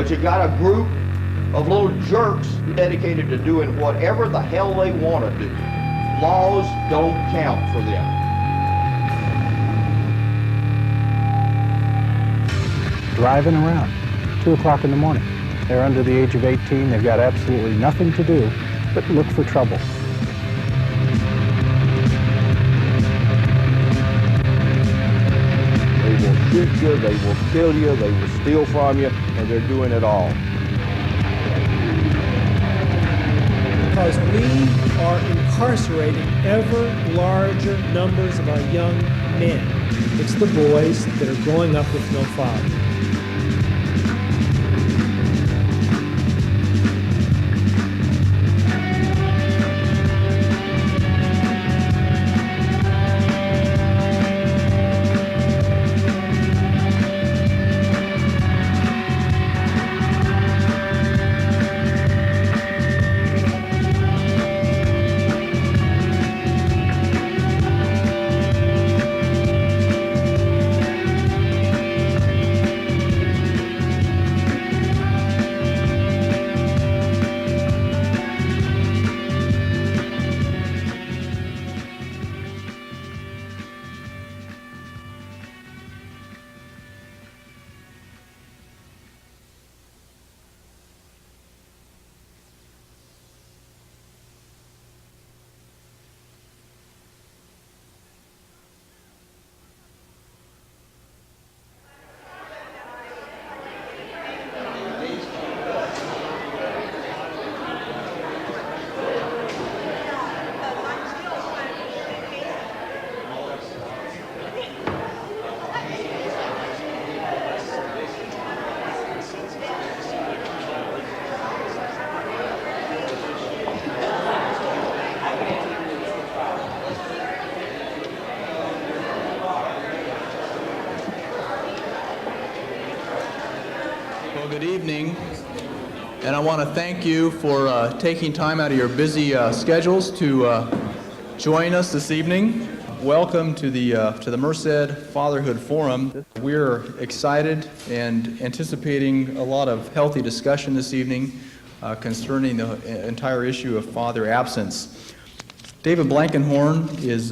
But you got a group of little jerks dedicated to doing whatever the hell they want to do. Laws don't count for them. Driving around, 2 o'clock in the morning. They're under the age of 18. They've got absolutely nothing to do but look for trouble. They will shoot you, they will kill you, they will steal from you, and they're doing it all. Because we are incarcerating ever larger numbers of our young men. It's the boys that are growing up with no father. Good evening, and I want to thank you for taking time out of your busy schedules to join us this evening. Welcome to the Mercer Fatherhood Forum. We're excited and anticipating a lot of healthy discussion this evening concerning the entire issue of father absence. David Blankenhorn is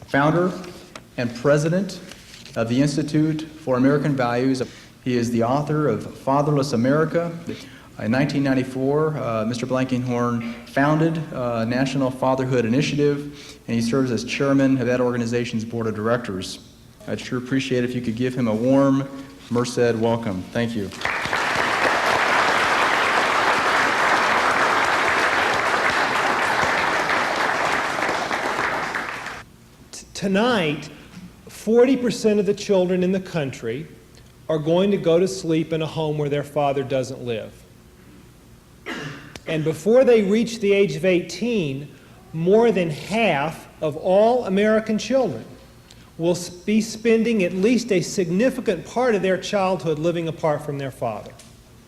founder and president of the Institute for American Values. He is the author of Fatherless America. In 1994, Mr. Blankenhorn founded National Fatherhood Initiative, and he serves as chairman of that organization's board of directors. I'd sure appreciate it if you could give him a warm Merced welcome. Thank you. Tonight, 40% of the children in the country are going to go to sleep in a home where their father doesn't live. And before they reach the age of 18, more than half of all American children will be spending at least a significant part of their childhood living apart from their father.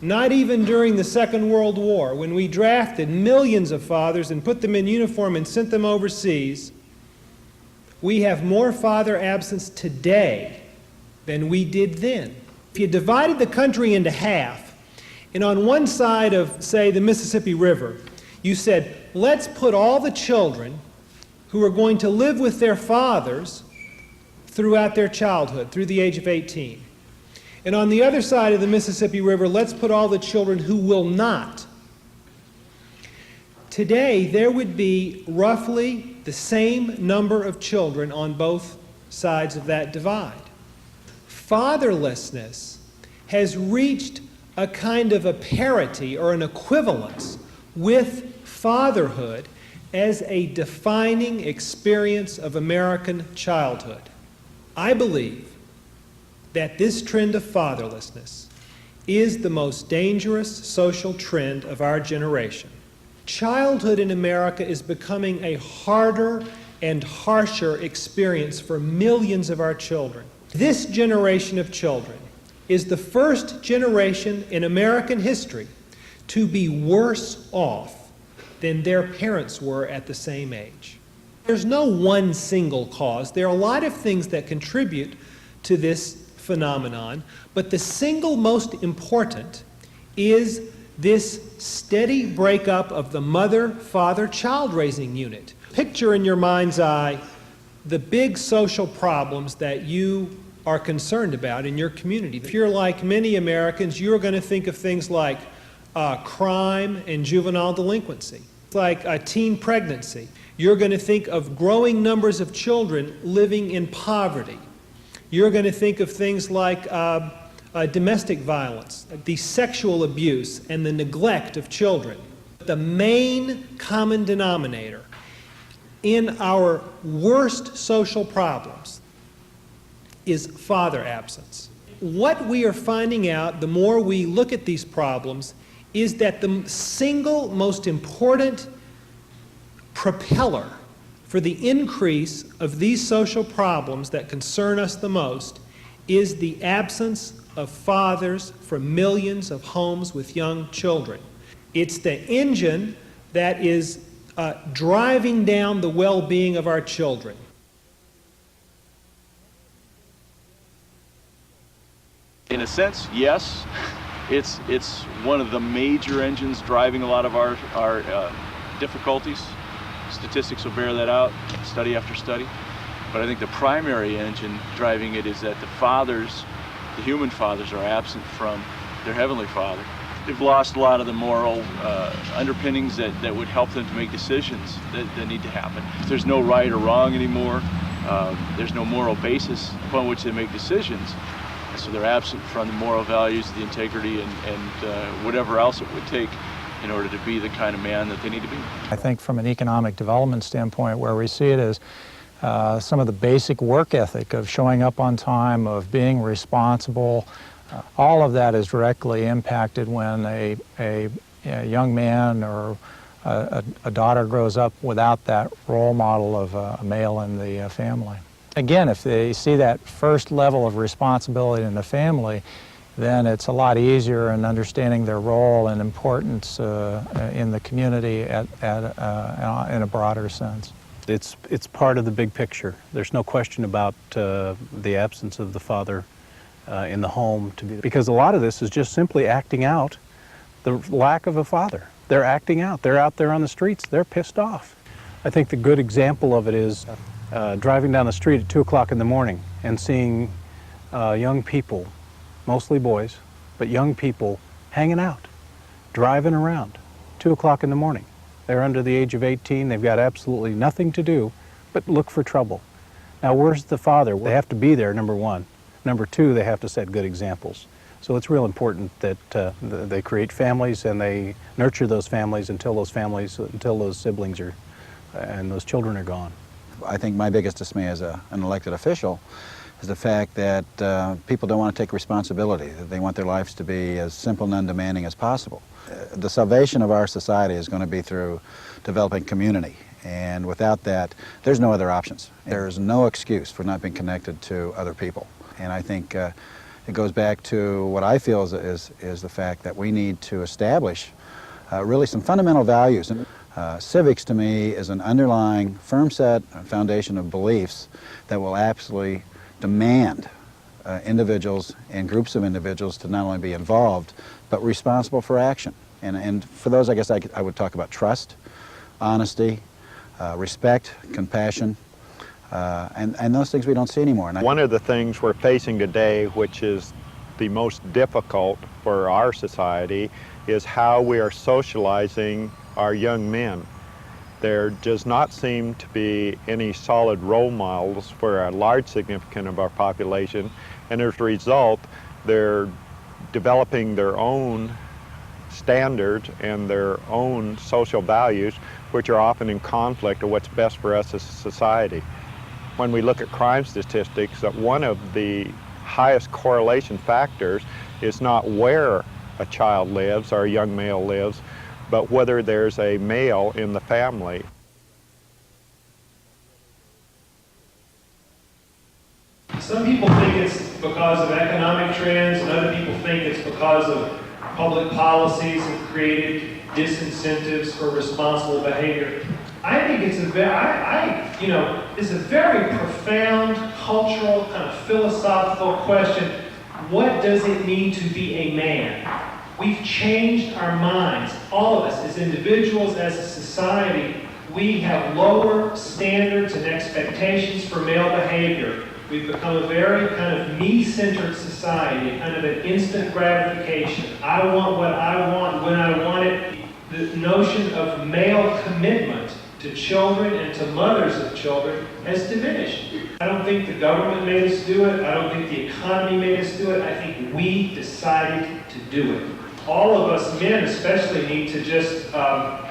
Not even during the Second World War, when we drafted millions of fathers and put them in uniform and sent them overseas, we have more father absence today than we did then. If you divided the country into half, and on one side of, say, the Mississippi River, you said, let's put all the children who are going to live with their fathers throughout their childhood, through the age of 18. And on the other side of the Mississippi River, let's put all the children who will not. Today, there would be roughly the same number of children on both sides of that divide. Fatherlessness has reached a kind of a parity or an equivalence with fatherhood as a defining experience of American childhood. I believe that this trend of fatherlessness is the most dangerous social trend of our generation. Childhood in America is becoming a harder and harsher experience for millions of our children. This generation of children is the first generation in American history to be worse off than their parents were at the same age. There's no one single cause. There are a lot of things that contribute to this phenomenon, but the single most important is this steady breakup of the mother-father-child raising unit. Picture in your mind's eye the big social problems that you are concerned about in your community. If you're like many Americans, you're going to think of things like crime and juvenile delinquency, like teen pregnancy. You're going to think of growing numbers of children living in poverty. You're going to think of things like domestic violence, the sexual abuse, and the neglect of children. The main common denominator in our worst social problems is father absence. What we are finding out, the more we look at these problems, is that the single most important propeller for the increase of these social problems that concern us the most is the absence of fathers from millions of homes with young children. It's the engine that is driving down the well-being of our children. In a sense, yes. It's one of the major engines driving a lot of our difficulties. Statistics will bear that out, study after study. But I think the primary engine driving it is that the fathers, the human fathers, are absent from their Heavenly Father. They've lost a lot of the moral underpinnings that would help them to make decisions that need to happen. If there's no right or wrong anymore, there's no moral basis upon which they make decisions. So they're absent from the moral values, the integrity, and whatever else it would take in order to be the kind of man that they need to be. I think from an economic development standpoint, where we see it as some of the basic work ethic of showing up on time, of being responsible, all of that is directly impacted when a young man or a daughter grows up without that role model of a male in the family. Again, if they see that first level of responsibility in the family, then it's a lot easier in understanding their role and importance in the community in a broader sense. It's part of the big picture. There's no question about the absence of the father in the home, because a lot of this is just simply acting out the lack of a father. They're acting out. They're out there on the streets. They're pissed off. I think the good example of it is driving down the street at 2 o'clock in the morning and seeing young people, mostly boys, but young people hanging out, driving around, 2 o'clock in the morning. They're under the age of 18. They've got absolutely nothing to do but look for trouble. Now, where's the father? They have to be there, number one. Number two, they have to set good examples. So it's real important that they create families and they nurture those families until those siblings and those children are gone. I think my biggest dismay as an elected official is the fact that people don't want to take responsibility, that they want their lives to be as simple and undemanding as possible. The salvation of our society is going to be through developing community, and without that, there's no other options. There's no excuse for not being connected to other people. And I think it goes back to what I feel is the fact that we need to establish really some fundamental values. Civics, to me, is an underlying, firm set foundation of beliefs that will absolutely demand individuals and groups of individuals to not only be involved, but responsible for action. And for those, I guess I would talk about trust, honesty, respect, compassion, and those things we don't see anymore. One of the things we're facing today, which is the most difficult for our society, is how we are socializing our young men. There does not seem to be any solid role models for a large significant of our population, and as a result, they're developing their own standards and their own social values, which are often in conflict with what's best for us as a society. When we look at crime statistics, that one of the highest correlation factors is not where a child lives or a young male lives, but whether there's a male in the family. Some people think it's because of economic trends, and other people think it's because of public policies have created disincentives for responsible behavior. I think it's it's a very profound cultural, kind of philosophical question. What does it mean to be a man? We've changed our minds. All of us, as individuals, as a society, we have lower standards and expectations for male behavior. We've become a very kind of me-centered society, kind of an instant gratification. I want what I want when I want it. The notion of male commitment to children and to mothers of children has diminished. I don't think the government made us do it. I don't think the economy made us do it. I think we decided to do it. All of us men especially need to just kind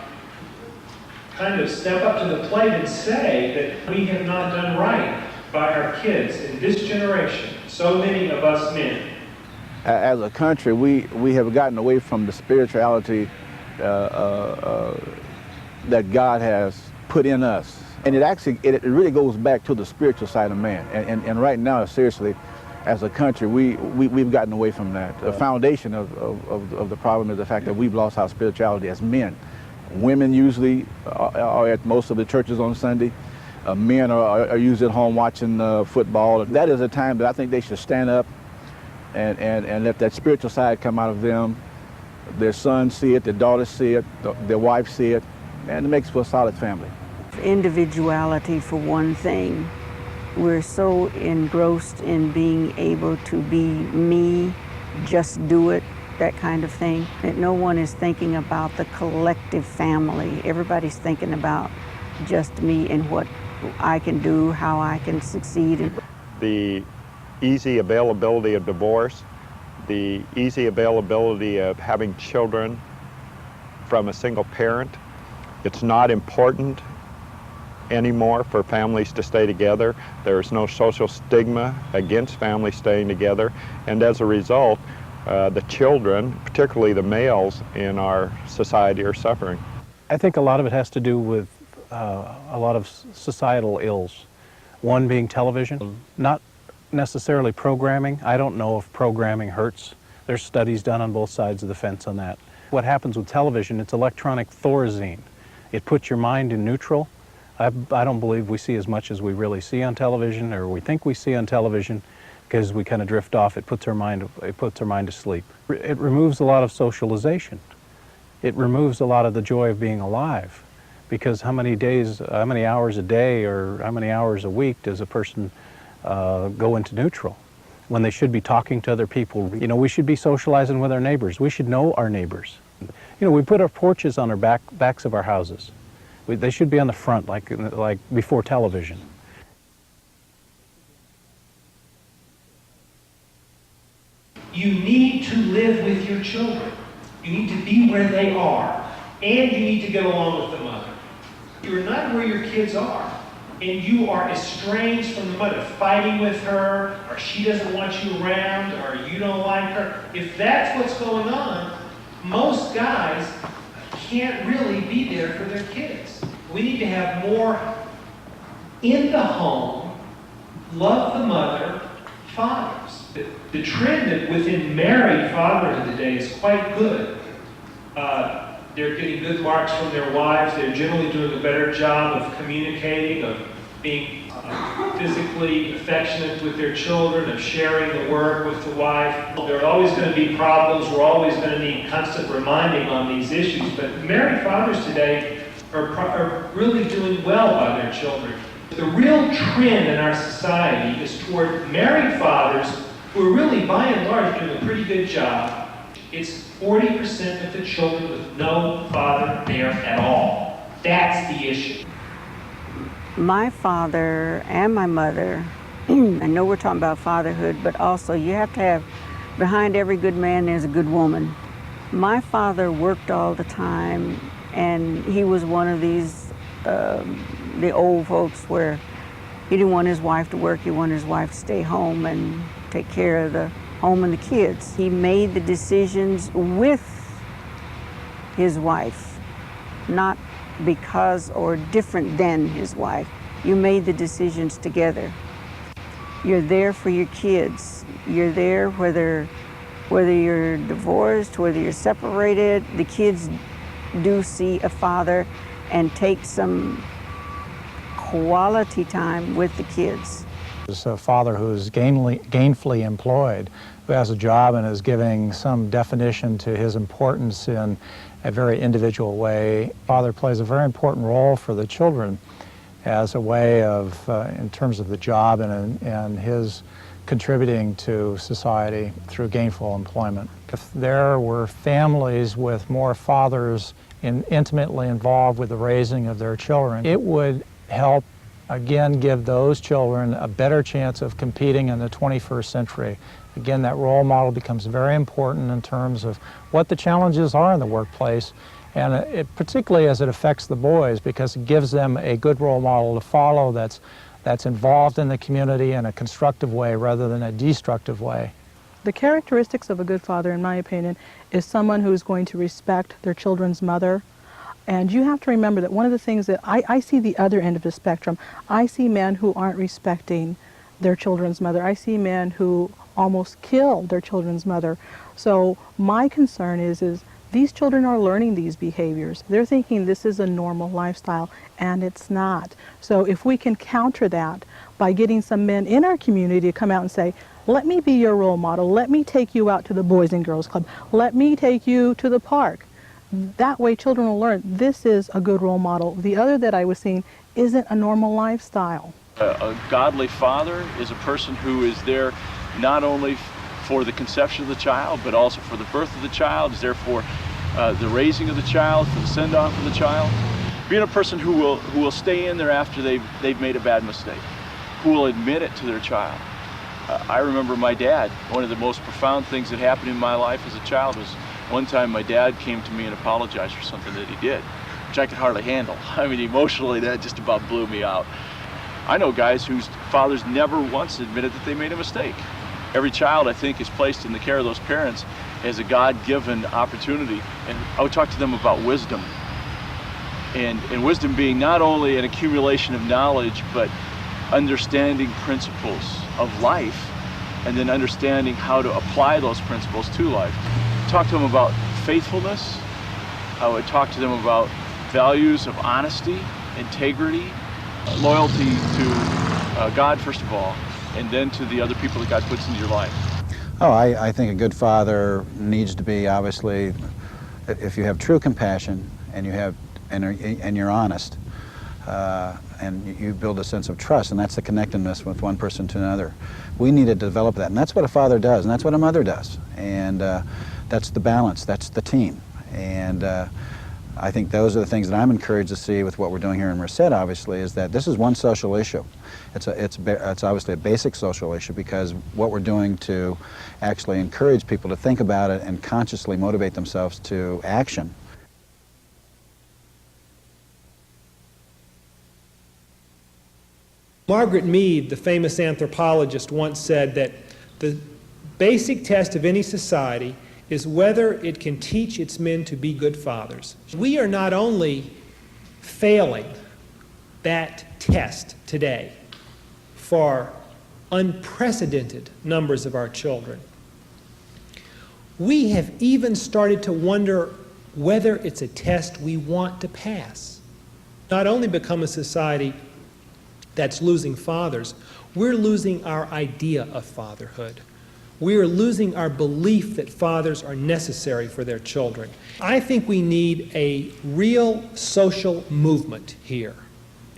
of step up to the plate and say that we have not done right by our kids in this generation, so many of us men. As a country, we have gotten away from the spirituality that God has put in us. And it really goes back to the spiritual side of man. And right now, seriously, as a country, we've gotten away from that. The foundation of the problem is the fact that we've lost our spirituality as men. Women usually are at most of the churches on Sunday. Men are usually at home watching football. That is a time that I think they should stand up and let that spiritual side come out of them. Their sons see it, their daughters see it, their wives see it, and it makes for a solid family. Individuality, for one thing. We're so engrossed in being able to be me, just do it, that kind of thing, that no one is thinking about the collective family. Everybody's thinking about just me and what I can do, how I can succeed. The easy availability of divorce, the easy availability of having children from a single parent. It's not important anymore for families to stay together. There's no social stigma against families staying together, and as a result, the children, particularly the males in our society, are suffering. I think a lot of it has to do with a lot of societal ills. One being television, not necessarily programming. I don't know if programming hurts. There's studies done on both sides of the fence on that. What happens with television, it's electronic Thorazine. It puts your mind in neutral. I don't believe we see as much as we really see on television, or we think we see on television, because we kind of drift off. It puts our mind to sleep. It removes a lot of socialization. It removes a lot of the joy of being alive, because how many hours a day or how many hours a week does a person go into neutral when they should be talking to other people? You know, we should be socializing with our neighbors. We should know our neighbors. You know, we put our porches on our backs of our houses. They should be on the front, like before television. You need to live with your children. You need to be where they are, and you need to get along with the mother. You're not where your kids are, and you are estranged from the mother, fighting with her, or she doesn't want you around, or you don't like her. If that's what's going on, most guys can't really be there for their kids. We need to have more in the home, love the mother, fathers. The trend within married fatherhood today is quite good. They're getting good marks from their wives. They're generally doing a better job of communicating, of being physically affectionate with their children, of sharing the work with the wife. There are always going to be problems. We're always going to need constant reminding on these issues. But married fathers today are really doing well by their children. The real trend in our society is toward married fathers who are really, by and large, doing a pretty good job. It's 40% of the children with no father there at all. That's the issue. My father and my mother, I know we're talking about fatherhood, but also you have to have, behind every good man, there's a good woman. My father worked all the time, and he was one of these, the old folks where he didn't want his wife to work, he wanted his wife to stay home and take care of the home and the kids. He made the decisions with his wife, not because or different than his wife. You made the decisions together. You're there for your kids. You're there whether you're divorced, whether you're separated. The kids do see a father and take some quality time with the kids. It's a father who's gainfully employed, who has a job and is giving some definition to his importance in a very individual way. Father plays a very important role for the children as a way of, in terms of the job and his contributing to society through gainful employment. If there were families with more fathers intimately involved with the raising of their children, it would help, again, give those children a better chance of competing in the 21st century. Again, that role model becomes very important in terms of what the challenges are in the workplace, and particularly as it affects the boys, because it gives them a good role model to follow that's involved in the community in a constructive way rather than a destructive way. The characteristics of a good father, in my opinion, is someone who's going to respect their children's mother. And you have to remember that one of the things that I see the other end of the spectrum. I see men who aren't respecting their children's mother. I see men who almost kill their children's mother. So my concern is these children are learning these behaviors. They're thinking this is a normal lifestyle, and it's not. So if we can counter that by getting some men in our community to come out and say, let me be your role model, let me take you out to the Boys and Girls Club, let me take you to the park. That way children will learn this is a good role model. The other that I was seeing isn't a normal lifestyle. A godly father is a person who is there not only for the conception of the child, but also for the birth of the child, is there for the raising of the child, for the send-off of the child. Being a person who will stay in there after they've made a bad mistake, who will admit it to their child. I remember my dad, one of the most profound things that happened in my life as a child was one time my dad came to me and apologized for something that he did, which I could hardly handle. I mean, emotionally, that just about blew me out. I know guys whose fathers never once admitted that they made a mistake. Every child, I think, is placed in the care of those parents as a God-given opportunity. And I would talk to them about wisdom. And wisdom being not only an accumulation of knowledge, but understanding principles of life, and then understanding how to apply those principles to life. Talk to them about faithfulness. I would talk to them about values of honesty, integrity, loyalty to God, first of all, and then to the other people that God puts into your life. Oh, I think a good father needs to be, obviously, if you have true compassion and you're honest, and you build a sense of trust, and that's the connectedness with one person to another. We need to develop that, and that's what a father does, and that's what a mother does, and that's the balance, that's the team. And I think those are the things that I'm encouraged to see with what we're doing here in Merced, obviously, is that this is one social issue. It's obviously a basic social issue, because what we're doing to actually encourage people to think about it and consciously motivate themselves to action. Margaret Mead, the famous anthropologist, once said that the basic test of any society is whether it can teach its men to be good fathers. We are not only failing that test today for unprecedented numbers of our children, we have even started to wonder whether it's a test we want to pass. Not only become a society that's losing fathers, we're losing our idea of fatherhood. We are losing our belief that fathers are necessary for their children. I think we need a real social movement here,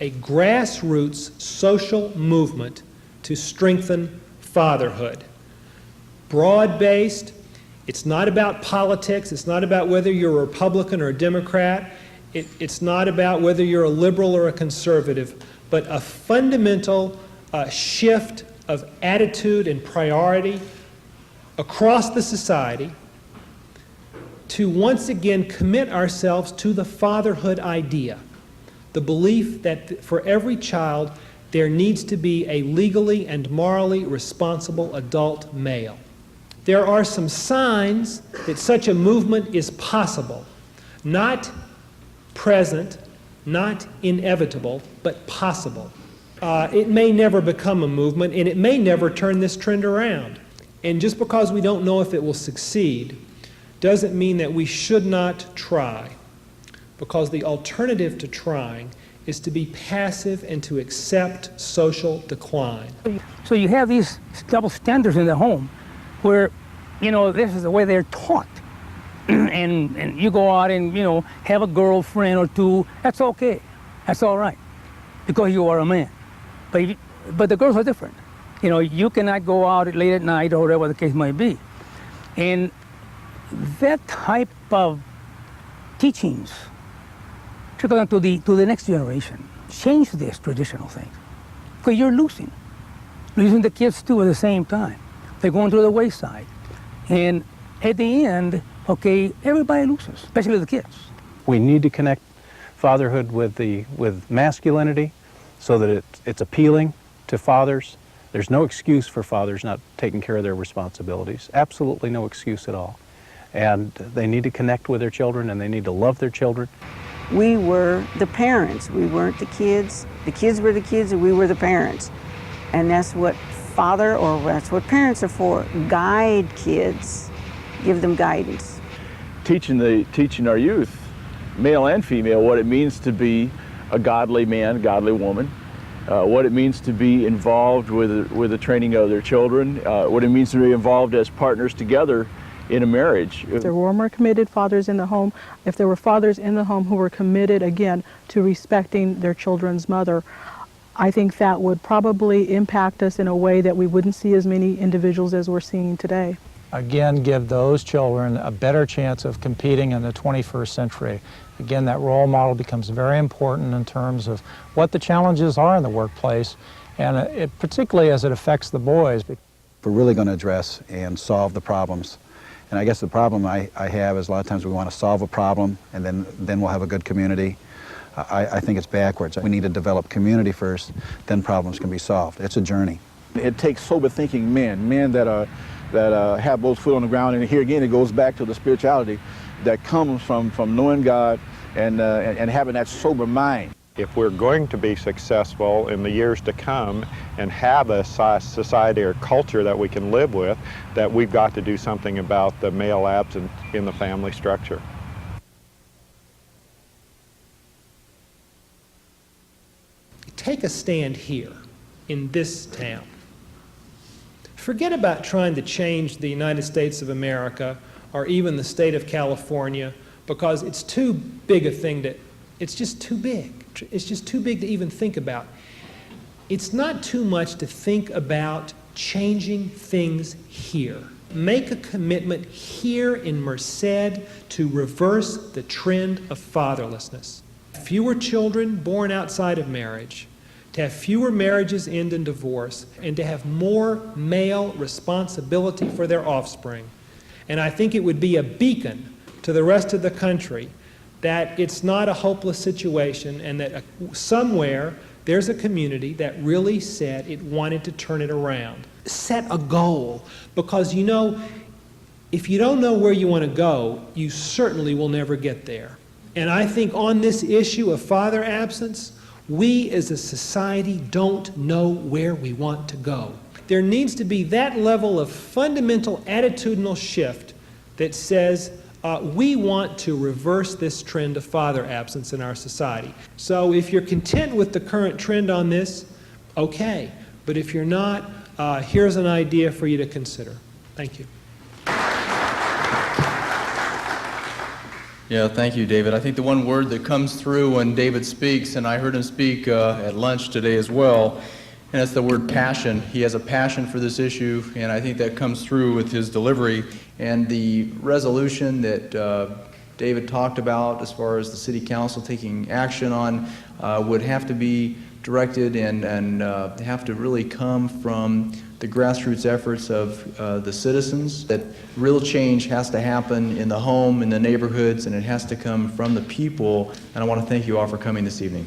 a grassroots social movement to strengthen fatherhood. Broad-based, it's not about politics, it's not about whether you're a Republican or a Democrat, it's not about whether you're a liberal or a conservative, but a fundamental shift of attitude and priority across the society to once again commit ourselves to the fatherhood idea, the belief that for every child there needs to be a legally and morally responsible adult male. There are some signs that such a movement is possible, not present, not inevitable, but possible. It may never become a movement, and it may never turn this trend around. And just because we don't know if it will succeed doesn't mean that we should not try, because the alternative to trying is to be passive and to accept social decline. So you have these double standards in the home where, you know, this is the way they're taught. and you go out and, you know, have a girlfriend or two, that's okay. That's all right, because you are a man. But the girls are different. You know, you cannot go out late at night or whatever the case might be. And that type of teachings trickle down to the next generation. Change this traditional thing. Because you're losing the kids too at the same time. They're going to the wayside. And at the end, okay, everybody loses, especially the kids. We need to connect fatherhood with masculinity so that it's appealing to fathers. There's no excuse for fathers not taking care of their responsibilities. Absolutely no excuse at all. And they need to connect with their children, and they need to love their children. We were the parents. We weren't the kids. The kids were the kids, and we were the parents. And that's what that's what parents are for. Guide kids. Give them guidance. Teaching our youth, male and female, what it means to be a godly man, godly woman, what it means to be involved with the training of their children, what it means to be involved as partners together in a marriage. If there were more committed fathers in the home, if there were fathers in the home who were committed, again, to respecting their children's mother, I think that would probably impact us in a way that we wouldn't see as many individuals as we're seeing today. Again, give those children a better chance of competing in the 21st century. Again, that role model becomes very important in terms of what the challenges are in the workplace, and particularly as it affects the boys. We're really going to address and solve the problems. And I guess the problem I have is a lot of times we want to solve a problem and then we'll have a good community. I think it's backwards. We need to develop community first, then problems can be solved. It's a journey. It takes sober thinking men that have both foot on the ground, and here again it goes back to the spirituality that comes from knowing God and having that sober mind. If we're going to be successful in the years to come and have a society or culture that we can live with, that we've got to do something about the male absence in the family structure. Take a stand here in this town. Forget about trying to change the United States of America or even the state of California, because it's too big a thing it's just too big. It's just too big to even think about. It's not too much to think about changing things here. Make a commitment here in Merced to reverse the trend of fatherlessness. Fewer children born outside of marriage, to have fewer marriages end in divorce, and to have more male responsibility for their offspring. And I think it would be a beacon to the rest of the country that it's not a hopeless situation, and that somewhere there's a community that really said it wanted to turn it around. Set a goal, because you know, if you don't know where you want to go, you certainly will never get there. And I think on this issue of father absence, we as a society don't know where we want to go. There needs to be that level of fundamental attitudinal shift that says we want to reverse this trend of father absence in our society. So if you're content with the current trend on this, okay. But if you're not, here's an idea for you to consider. Thank you. Yeah, thank you, David. I think the one word that comes through when David speaks, and I heard him speak at lunch today as well, and that's the word passion. He has a passion for this issue, and I think that comes through with his delivery. And the resolution that David talked about as far as the City Council taking action on would have to be directed and have to really come from the grassroots efforts of the citizens. That real change has to happen in the home, in the neighborhoods, and it has to come from the people. And I want to thank you all for coming this evening.